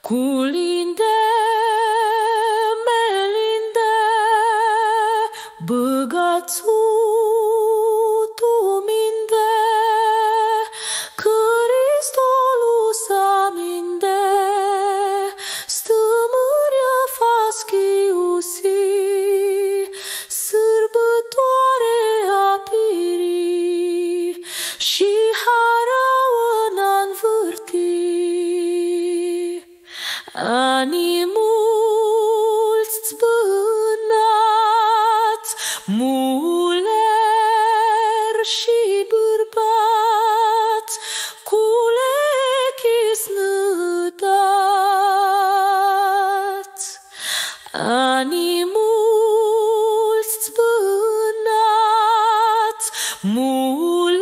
Culinde, melinde, băgațu tu minde, Cristolu sa minde, stămâria faschiusi, sărbătoare a pirii și haraua n-anvârti. Anii mulți zbânați, muler și bărbați, cu lechii snădați. Anii mulți zbânați, muler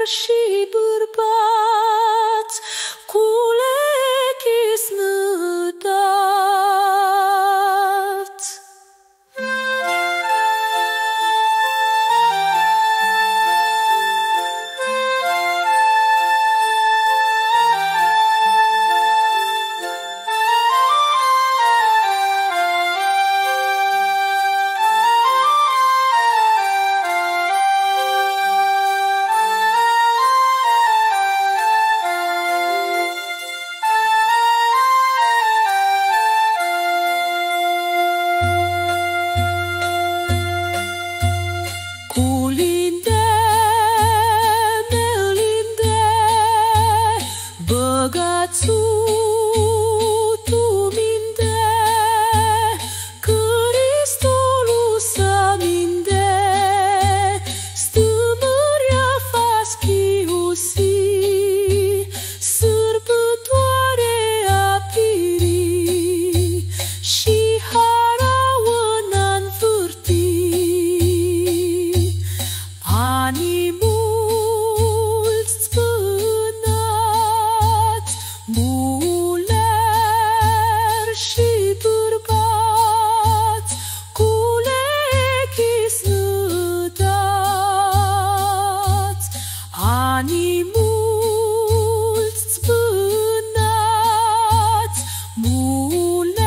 și bărbați, cu lechii snădați. Culinde, melinde, băgațu tu minde, Cristolu sa minde, stămâria faschiusi, sărbătoare a pirii și haraua n-anvârti. Anii mulți zbânați, muler și bărbați, cu lechii snădați. Anii mulți zbânați, muler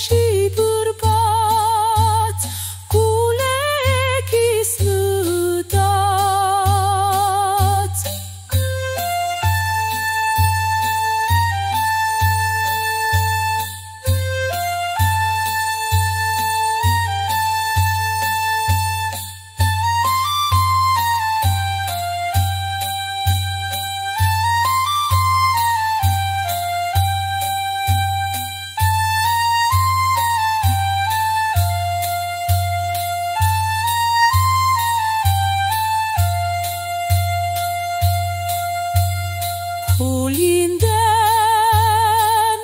și bărbați, cu lechii snădați. Culinde,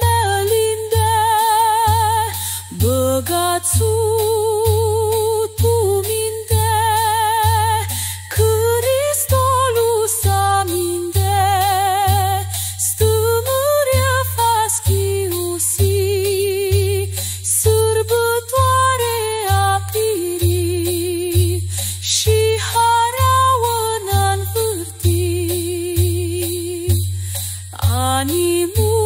melinde, băgațu tu minde, Cristolu sa minde, stămâria faschiusi, sărbătoare a pirii și haraua n-anvârti. Anii mulți